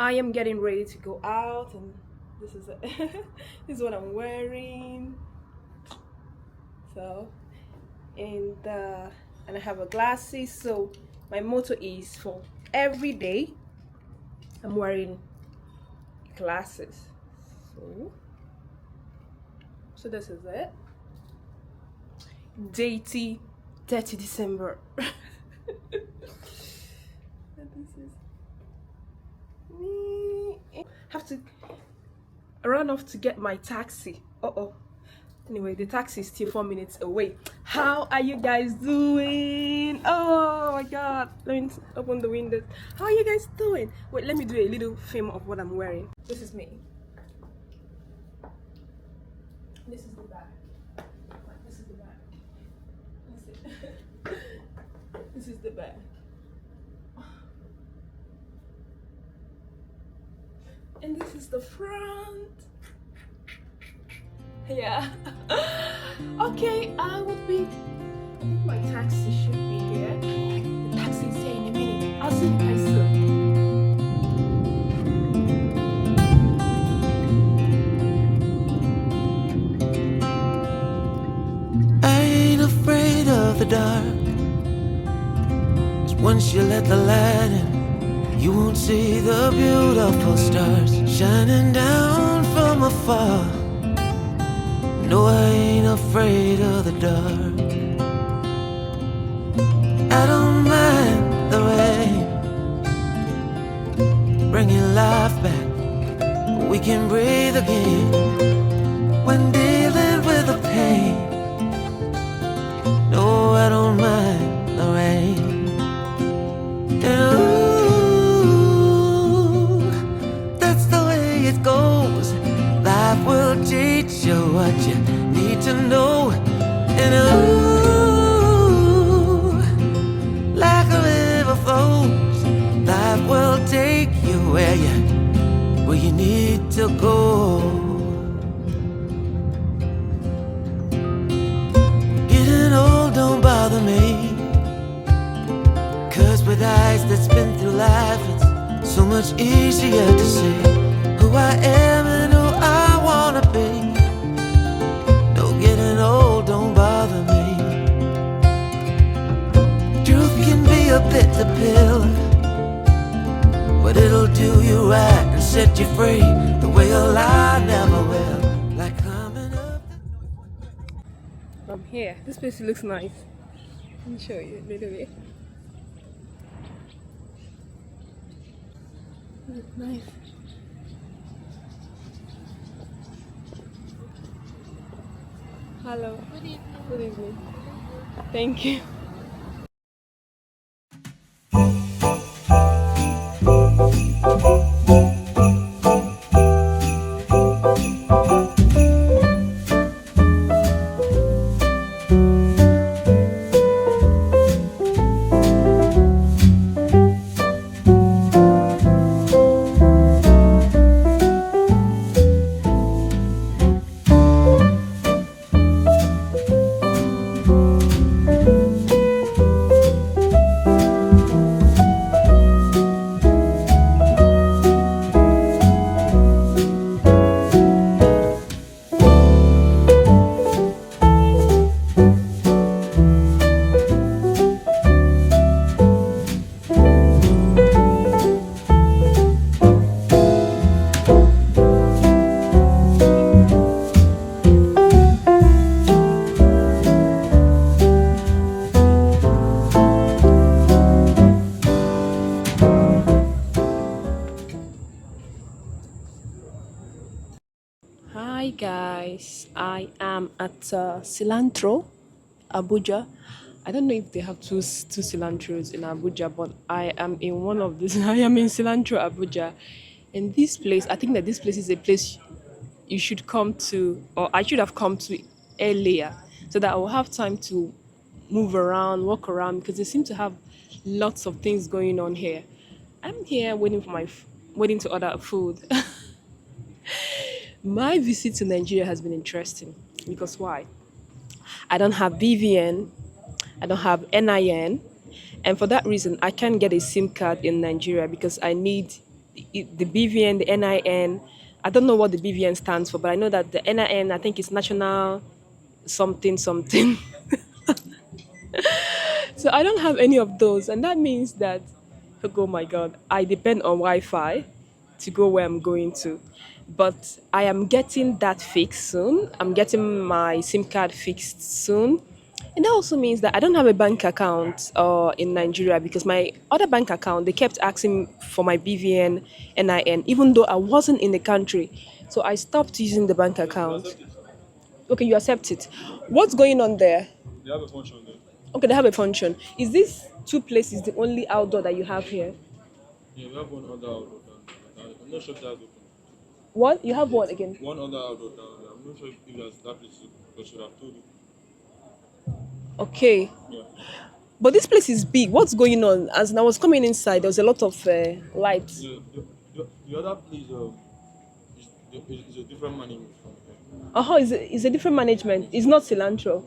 I am getting ready to go out, and this is it. This is what I'm wearing. So, and I have a glasses. So my motto is for every day I'm wearing glasses. So this is it. Deity 30 December. This is me. Have to run off to get my taxi. Anyway, the taxi is still 4 minutes away. How are you guys doing? Oh my god, let me open the windows. How are you guys doing? Wait, let me do a little film of what I'm wearing. This is me. This is the bag. This is the bag. This is the bag. And this is the front. Yeah. Okay, I think my taxi should be here. The taxi is here in a minute. I'll see you guys soon. I ain't afraid of the dark, 'cause once you let the light in, you won't see the beautiful stars shining down from afar. No, I ain't afraid of the dark. I don't mind the rain, bringing life back. We can breathe again when dealing with the pain. No, I don't mind the rain. And ooh, that's the way it goes. Life will teach you what you need to know. And ooh, like a river flows, life will take you where you need to go. Getting old don't bother me, 'cause with eyes that's been through life, it's so much easier to see who I am and who I wanna be. No, getting old don't bother me. Truth can be a bitter pill, but it'll do you right and set you free the way a lie never will. Like climbing up I'm here. This place looks nice. Let me show you a little bit. Looks nice. Hello. Good evening. Good evening. Thank you. Hi guys, I am at Cilantro, Abuja. I don't know if they have two cilantros in Abuja, but I am in one of these. I am in Cilantro, Abuja. In this place, I think that this place is a place you should come to, or I should have come to earlier, so that I will have time to move around, walk around, because they seem to have lots of things going on here. I'm here waiting for waiting to order food. My visit to Nigeria has been interesting because why? I don't have BVN, I don't have NIN, and for that reason, I can't get a SIM card in Nigeria because I need the BVN, the NIN. I don't know what the BVN stands for, but I know that the NIN, I think it's National something something. So I don't have any of those, and that means that, oh my god, I depend on Wi-Fi to go where I'm going to. But I am getting that fixed soon. I'm getting my SIM card fixed soon. And that also means that I don't have a bank account in Nigeria because my other bank account, they kept asking for my BVN, NIN, even though I wasn't in the country. So I stopped using the bank account. Okay, you accept it. What's going on there? They have a function there. Okay, they have a function. Is this two places the only outdoor that you have here? Yeah, we have one other outdoor down there. I'm not sure if that's open. What? You have what again? One other outdoor down there. I'm not sure if that's that place is open. I should have told you. Okay. Yeah. But this place is big. What's going on? As I was coming inside, there was a lot of lights. Yeah, the other place is a different management from here. Oh, it's a different management. It's not cilantro.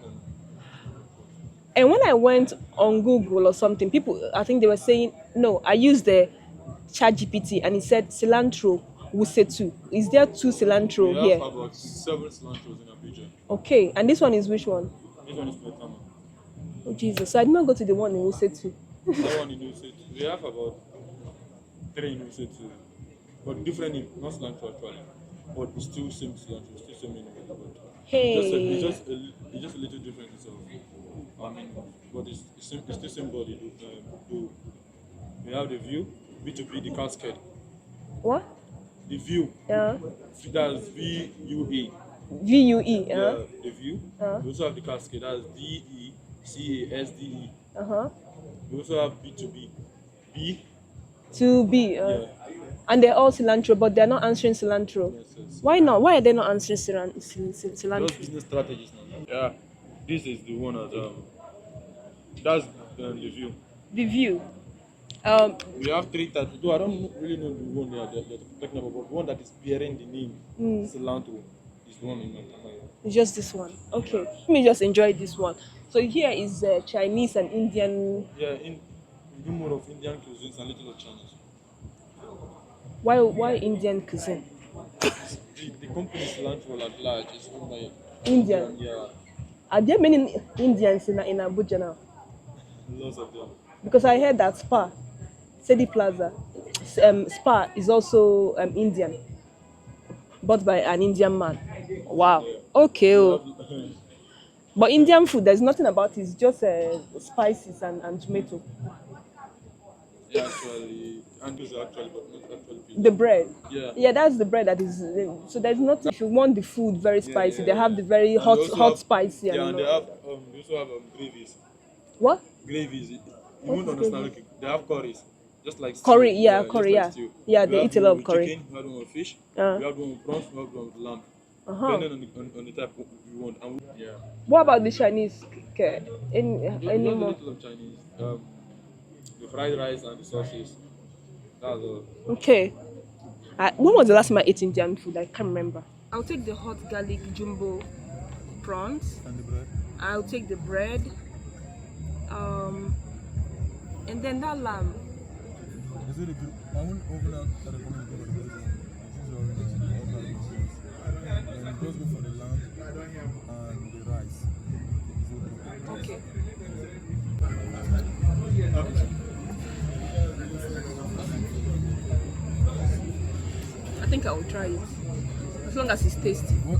And when I went on Google or something, people, I think they were saying, no, I used the chat GPT and it said cilantro Wusetu. Is there two cilantro We here? have about 7 cilantros in Abuja. Okay. And this one is which one? This one is Metama. Oh, Jesus. So I did not go to the one in Wusetu. That one in Usetu. We have about 3 in Usetu. But different name, not cilantro actually. But it's still same cilantro, still same name. Hey. It's just a little different itself. I mean, but it's still same body. We have the view, B2B, the cascade. What? The view, Yeah. that's VUE. VUE. Yeah, the view. Uh-huh. We also have the cascade, that's DECASDE. Uh-huh. We also have B2B. B, 2B. yeah. And they're all cilantro, but they're not answering cilantro. Yes. Why not? Why are they not answering cilantro? Those business strategies now. Yeah, this is the one that's the view. The view. We have 3 types. Though I don't really know the one they're talking about, but the one that is bearing the name Cilantro is the one in my mind. It's just this one. Okay. Let me just enjoy this one. So here is Chinese and Indian. Yeah, we do more of Indian cuisines and little of Chinese. Why Indian cuisine? The company Cilantro at large is owned by Indian. Yeah, Are there many Indians in Abuja now? lots of them. Because I heard that Spa, City Plaza, Spa is also Indian, bought by an Indian man. Wow. Okay. Oh. But Indian food, there's nothing about it. It's just spices and tomato. Yeah, actually, and those are actually, but not actually pizza. The bread. Yeah. Yeah, that's the bread that is. So there's nothing. If you want the food very spicy, they have the very And hot, they also hot have- spicy. Yeah, and And they have they also have gravies. what? Gravies. You won't understand. Okay, they have curries, just like stew. Curry, yeah, just curry, like yeah. stew. Yeah, We they have eat a one lot of with curry. Chicken, we have one with fish. Uh. We have one with prawns. We have one with lamb. Uh-huh. Depending on the type you want. And yeah. What about the Chinese? Any Just a more? little of Chinese. The fried rice and the sauces. That's all. Okay. When was the last time I ate Indian food? I can't remember. I'll take the hot garlic jumbo prawns. And the bread. I'll take the bread. And then that lamb. Is it a good? I won't open out that recommend go for the bread one. This is already and it goes good for the lamb and the rice. Okay. I think I will try it. As long as it's tasty. What?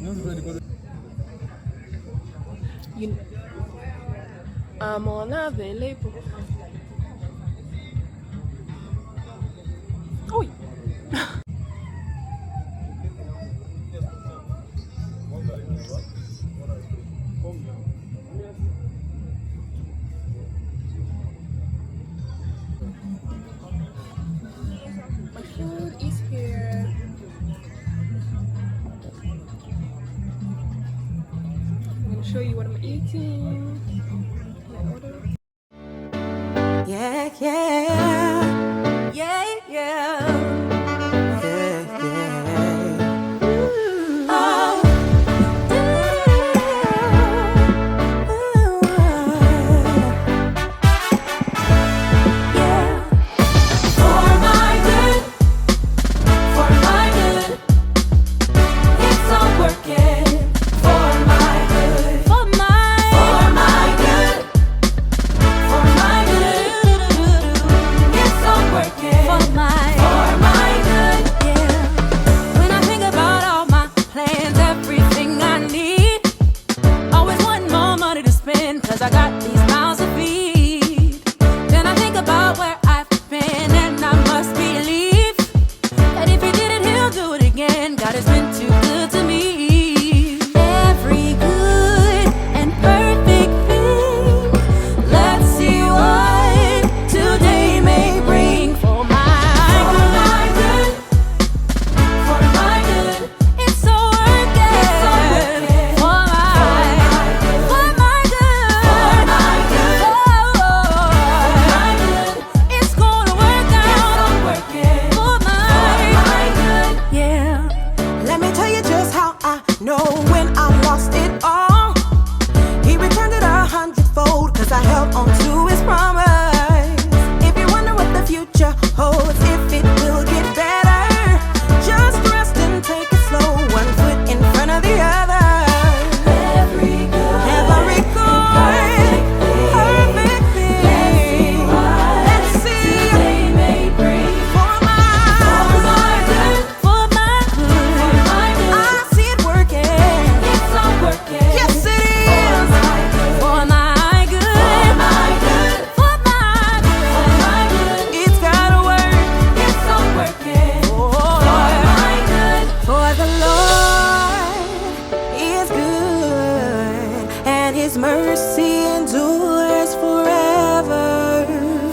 You know the bread because You I'm unavailable. Oh. My food is here. I'm gonna show you what I'm eating. My order. Yeah, yeah, yeah, yeah, yeah, yeah. Oh, yeah. For my good, again, cause I got these mouths to feed. Then I think about where I've been, and I must believe that if he did it, he'll do it again. God has been too good to me. Every good and perfect thing, let's see what today may bring. For my good, for my good, it's all working. For my good, for my good, it's gonna work out. For my good, yeah. Let me tell you just how I know when I lost it all. He returned it 100-fold, cause I held on to his promise. If you wonder what the future holds, if it will get better, just rest and take it slow, one foot in front of the other. Every Every good, perfect thing, let's see today may bring. for my good, For my good, I see it working. it's all working. Yes, it is. For my good, for my good, It's gotta work. it's all working. For the Lord is good, and his mercy endures forever.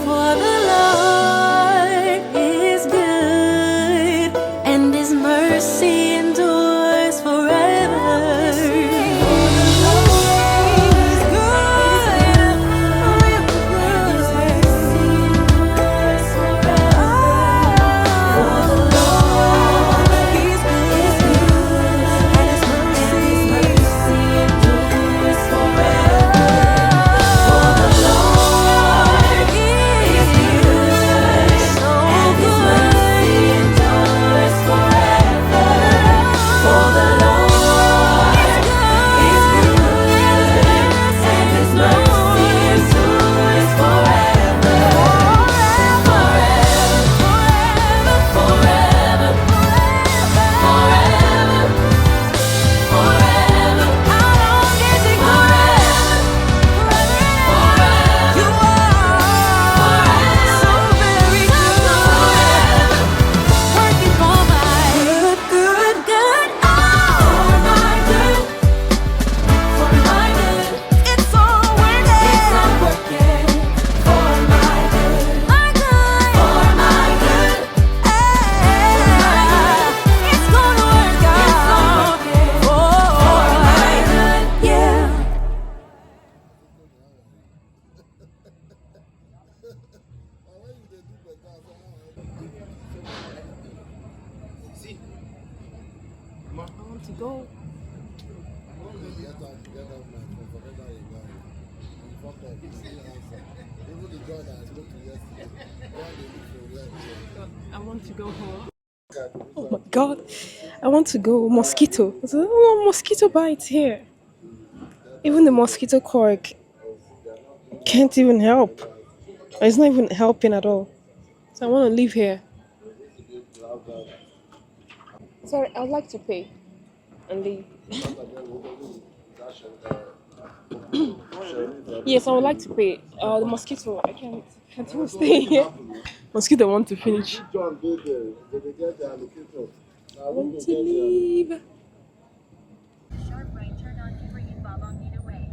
For the Lord is good, and his mercy endures forever. He's good, real good. He's good, and his mercy endures forever. I want to go. I want to go home. Oh my god. I want to go. Mosquito. There's a lot of mosquito bites here. Even the mosquito cork can't even help. It's not even helping at all. So I want to leave here. Sorry, I'd like to pay and leave. Yes, I would like to pay. The mosquito, can't even stay here. Mosquito want to finish. I want to leave. Sharp right turn on Ibrahim Babangida Way.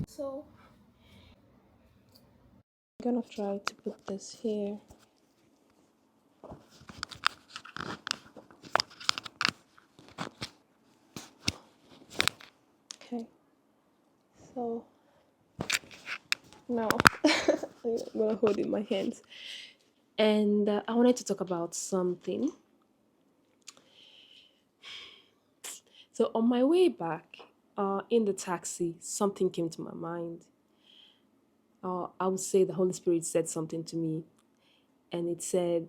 So I'm gonna try to put this here. Okay. So now I'm gonna hold it in my hands. And I wanted to talk about something. So on my way back, in the taxi, something came to my mind. I would say the Holy Spirit said something to me, and it said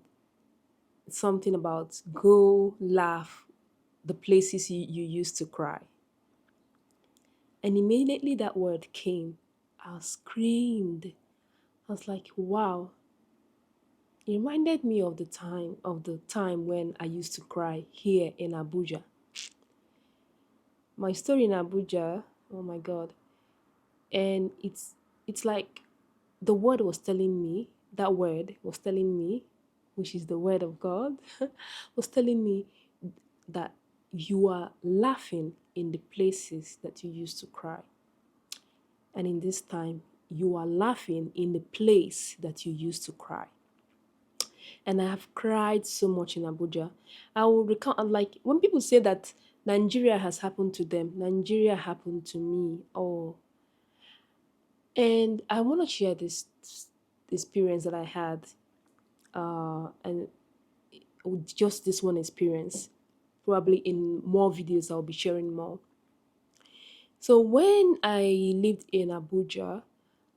something about go laugh the places you used to cry. And immediately that word came. I screamed. I was like, wow. It reminded me of the time when I used to cry here in Abuja. My story in Abuja, oh my god. And it's like the word was telling me, that word was telling me, which is the word of God, was telling me that you are laughing in the places that you used to cry. And in this time, you are laughing in the place that you used to cry. And I have cried so much in Abuja. I will recount, like, when people say that Nigeria has happened to them, Nigeria happened to me. Oh, and I want to share this experience that I had, and just this one experience. Probably in more videos, I'll be sharing more. So when I lived in Abuja,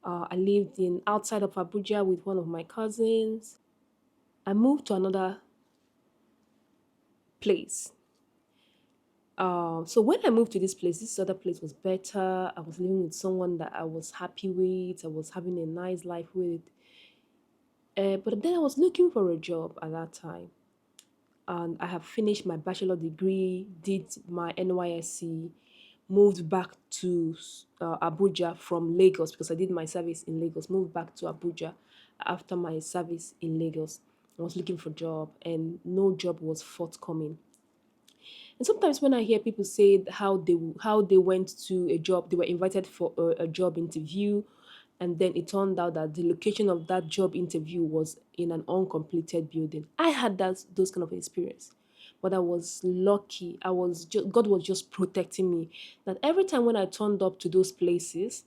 I lived in outside of Abuja with one of my cousins. I moved to another place. So when I moved to this other place was better. I was living with someone that I was happy with. I was having a nice life with. But then I was looking for a job at that time, and I have finished my bachelor degree, did my NYSC, moved back to Abuja from Lagos because I did my service in Lagos. Moved back to Abuja after my service in Lagos. I was looking for a job, and no job was forthcoming. And sometimes when I hear people say how they went to a job, they were invited for a job interview, and then it turned out that the location of that job interview was in an uncompleted building. I had those kind of experience, but I was lucky. God was just protecting me. That every time when I turned up to those places,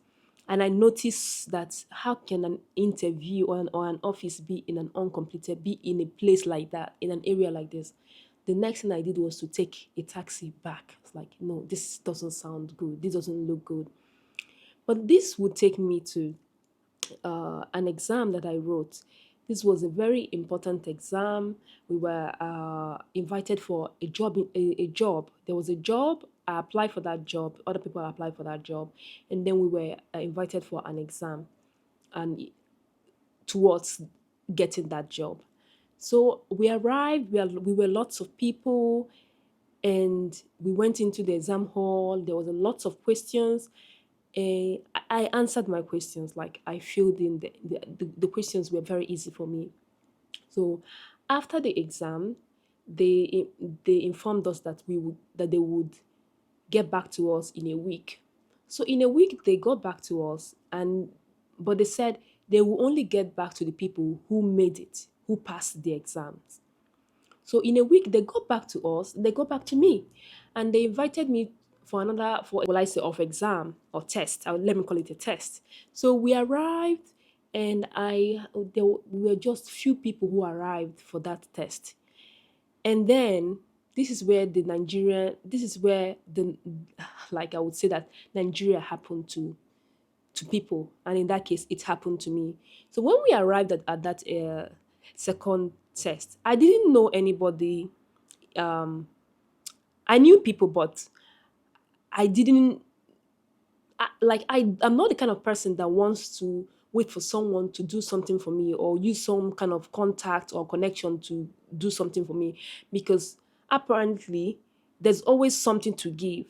and I noticed that how can an interview or an office be in an uncompleted, be in a place like that, in an area like this. The next thing I did was to take a taxi back. It's like, no, this doesn't sound good. This doesn't look good. But this would take me to an exam that I wrote. This was a very important exam. We were invited for a job. A job. There was a job. I applied for that job. Other people applied for that job, and then we were invited for an exam, and towards getting that job. So we arrived. We were lots of people, and we went into the exam hall. There was a lot of questions. I answered my questions, like I filled in the questions were very easy for me. So after the exam, they they informed us that they would get back to us in a week. So in a week they got back to us, and but they said they will only get back to the people who made it, who passed the exams. So in a week, they got back to us, they got back to me, and they invited me for another, for will I say, of exam or test. Let me call it a test. So we arrived, and we were just few people who arrived for that test. And then this is where the, like I would say that Nigeria happened to people, and in that case, it happened to me. So when we arrived at that second test, I didn't know anybody. I knew people, but I didn't I'm not the kind of person that wants to wait for someone to do something for me or use some kind of contact or connection to do something for me, because apparently there's always something to give.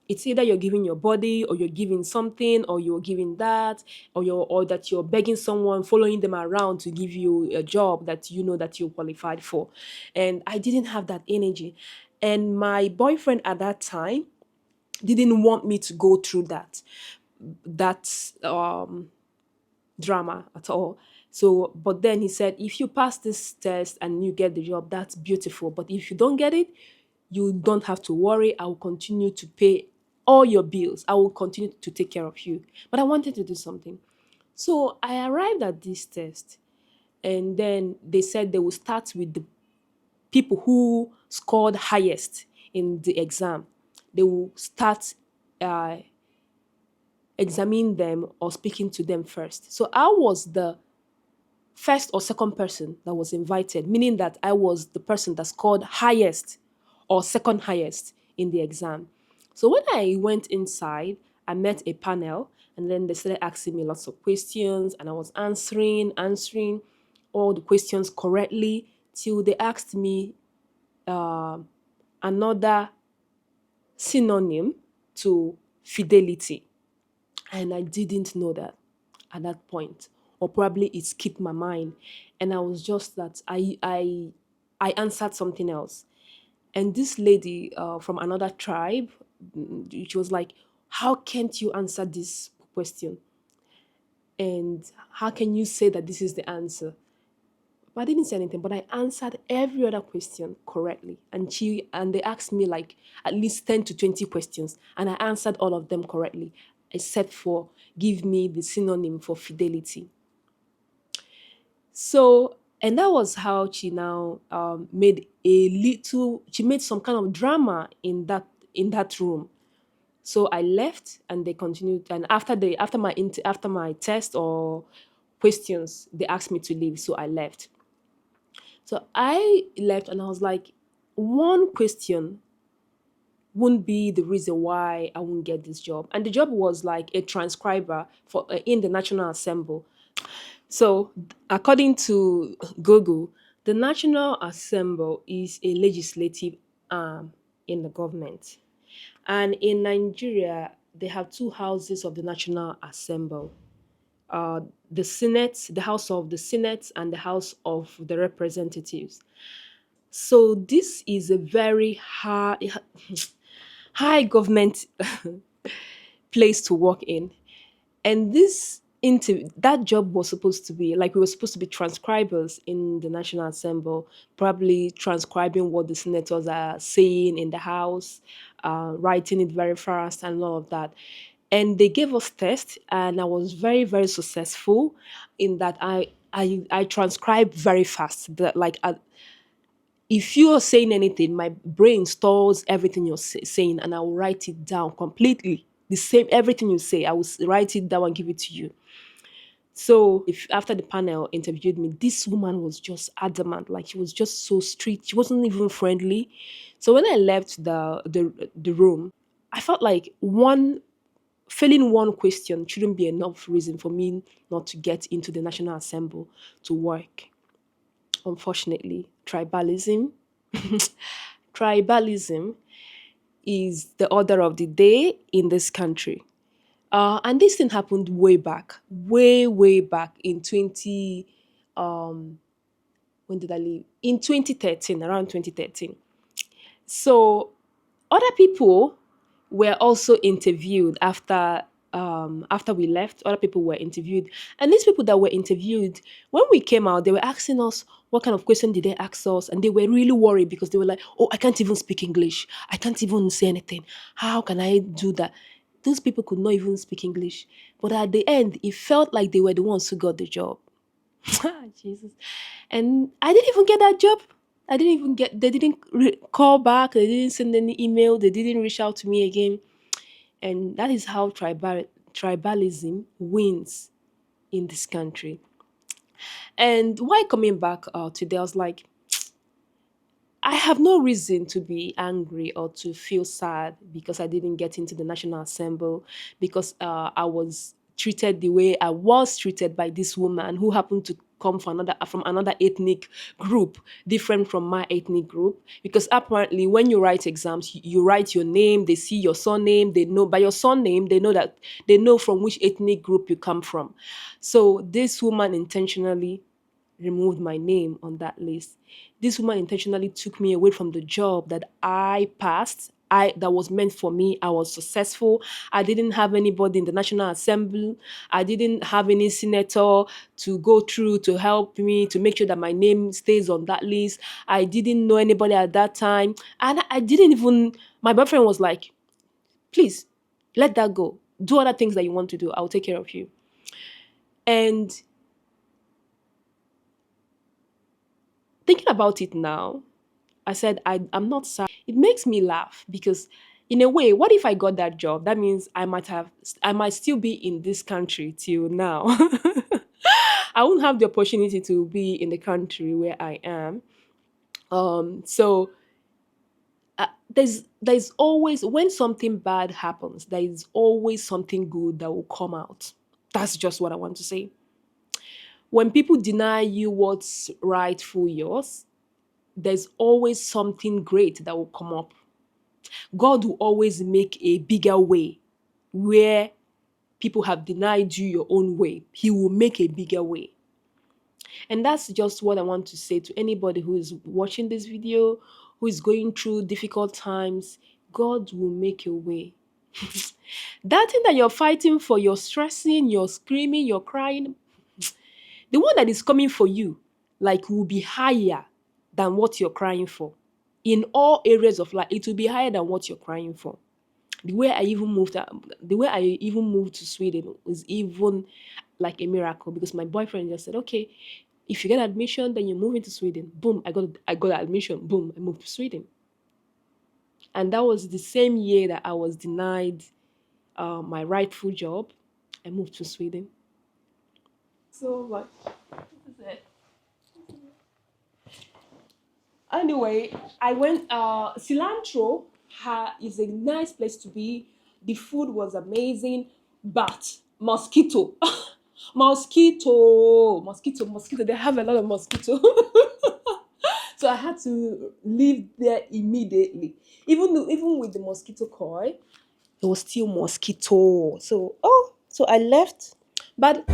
It's either you're giving your body, or you're giving something, or you're giving that, or that you're begging someone, following them around to give you a job that you know that you're qualified for. And I didn't have that energy. And my boyfriend at that time didn't want me to go through that drama at all. So, but then he said, if you pass this test and you get the job, that's beautiful. But if you don't get it, you don't have to worry. I will continue to pay all your bills. I will continue to take care of you. But I wanted to do something. So I arrived at this test, and then they said they will start with the people who scored highest in the exam. They will start examining them or speaking to them first. So I was the first or second person that was invited, meaning that I was the person that scored highest or second highest in the exam. So when I went inside, I met a panel, and then they started asking me lots of questions, and I was answering all the questions correctly till they asked me another synonym to fidelity. And I didn't know that at that point, or probably it skipped my mind, and I was just that I answered something else. And this lady from another tribe, she was like, how can't you answer this question, and how can you say that this is the answer? But I didn't say anything, but I answered every other question correctly. And they asked me like at least 10 to 20 questions, and I answered all of them correctly, except for give me the synonym for fidelity. So, and that was how she now she made some kind of drama in that room. So I left, and they continued. And after my test or questions, they asked me to leave. So I left. So I left, and I was like, one question wouldn't be the reason why I wouldn't get this job. And the job was like a transcriber for in the National Assembly. So, according to Google, the National Assembly is a legislative arm in the government. And in Nigeria, they have two houses of the National Assembly, the Senate, the House of the Senate, and the House of the Representatives. So, this is a very high government place to work in. And that job was supposed to be like we were supposed to be transcribers in the National Assembly, probably transcribing what the senators are saying in the House, writing it very fast and all of that. And they gave us tests, and I was very, very successful in that I transcribe very fast. That like if you are saying anything, my brain stores everything you're saying, and I will write it down completely. The same everything you say, I will write it down and give it to you. So if after the panel interviewed me, this woman was just adamant, like she was just so strict. She wasn't even friendly. So when I left the room, I felt like one failing one question shouldn't be enough reason for me not to get into the National Assembly to work. Unfortunately, tribalism is the order of the day in this country. And this thing happened way back, way back in 20, when did I leave? In 2013, around 2013. So other people were also interviewed after we left. Other people were interviewed, and these people that were interviewed, when we came out, they were asking us what kind of question did they ask us, and they were really worried because they were like, "Oh, I can't even speak English. I can't even say anything. How can I do that?" Those people could not even speak English, but at the end, it felt like they were the ones who got the job. Jesus. And I didn't even get that job. I didn't even get, they didn't call back, they didn't send any email, they didn't reach out to me again. And that is how tribalism wins in this country. And why coming back today, I was like, I have no reason to be angry or to feel sad because I didn't get into the National Assembly, because I was treated the way I was treated by this woman who happened to come from another ethnic group, different from my ethnic group. Because apparently, when you write exams, you write your name, they see your surname, they know by your surname, they know from which ethnic group you come from. So this woman intentionally removed my name on that list. This woman intentionally took me away from the job that I passed. That was meant for me. I was successful. I didn't have anybody in the National Assembly. I didn't have any senator to go through to help me to make sure that my name stays on that list. I didn't know anybody at that time. And I didn't even, my boyfriend was like, please, let that go. Do other things that you want to do. I'll take care of you. And thinking about it now, I said, I'm not sad. It makes me laugh because In a way, what if I got that job? That means I might still be in this country till now. I won't have the opportunity to be in the country where I am. So there's always, when something bad happens, there is always something good that will come out. That's just what I want to say. When people deny you what's rightful yours, there's always something great that will come up. God will always make a bigger way where people have denied you your own way. He will make a bigger way. And that's just what I want to say to anybody who is watching this video, who is going through difficult times. God will make a way. That thing that you're fighting for, you're stressing, you're screaming, you're crying, the one that is coming for you, like, will be higher than what you're crying for. In all areas of life, it will be higher than what you're crying for. The way I even moved to Sweden was even like a miracle, because my boyfriend just said, okay, if you get admission, then you move into Sweden. Boom, I got admission. Boom, I moved to Sweden. And that was the same year that I was denied my rightful job. I moved to Sweden. So like, this is it. Anyway, I went. Cilantro is a nice place to be. The food was amazing, but mosquito, mosquito. They have a lot of mosquito. So I had to leave there immediately. Even with the mosquito coil, it was still mosquito. So I left, but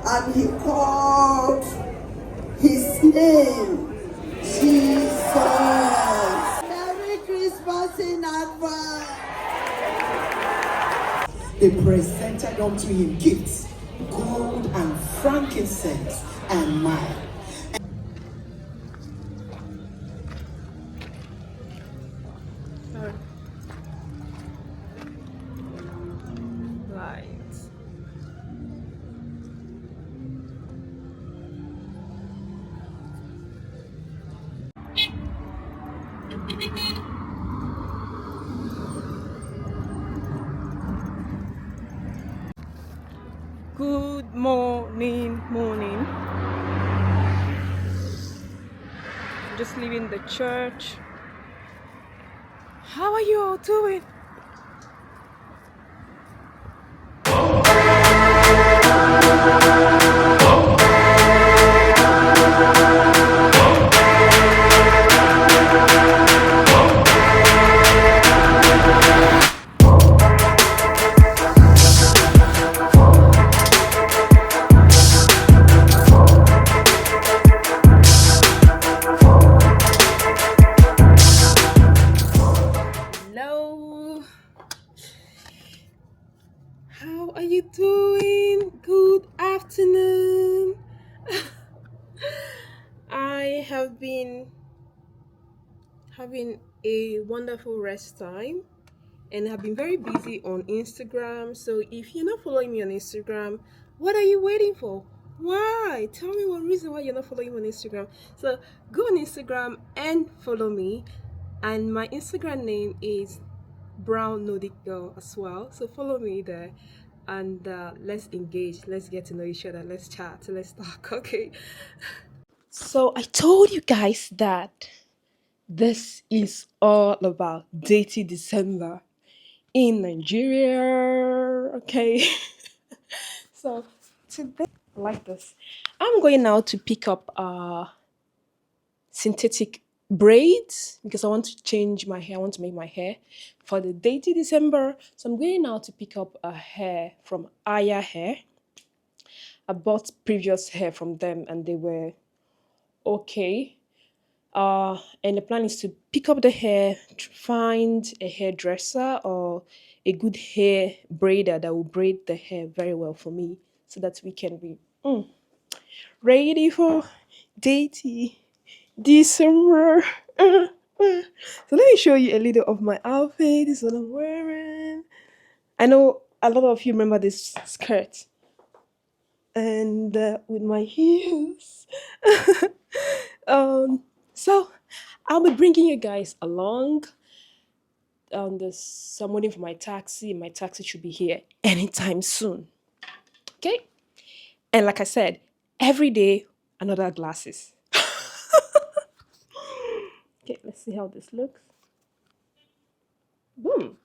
and he called his name Jesus. Merry Christmas in advance. They presented unto him gifts, gold and frankincense and myrrh. Light. Good morning. Just leaving the church. How are you all doing? Hello. How are you doing? Good afternoon. I have been having a wonderful rest time and have been very busy on Instagram. So if you're not following me on Instagram, What are you waiting for? Why? Tell me one reason why you're not following me on Instagram. So go on Instagram and follow me. And my Instagram name is Brown Nordic Girl as well. So follow me there and let's engage. Let's get to know each other. Let's chat. Let's talk. Okay. So I told you guys that this is all about Dating December in Nigeria. Okay. So today, like this, I'm going now to pick up synthetic braids because I want to change my hair. I want to make my hair for the Dating December. So I'm going now to pick up a hair from Ayya Hair. I bought previous hair from them and they were okay. And the plan is to pick up the hair, find a hairdresser or a good hair braider that will braid the hair very well for me so that we can be ready for dating December. So let me show you a little of my outfit. This is what I'm wearing. I know a lot of you remember this skirt and with my heels. So I'll be bringing you guys along on this. I'm waiting for my taxi. My taxi should be here anytime soon. Okay? And like I said, every day another glasses. Okay, let's see how this looks. Boom.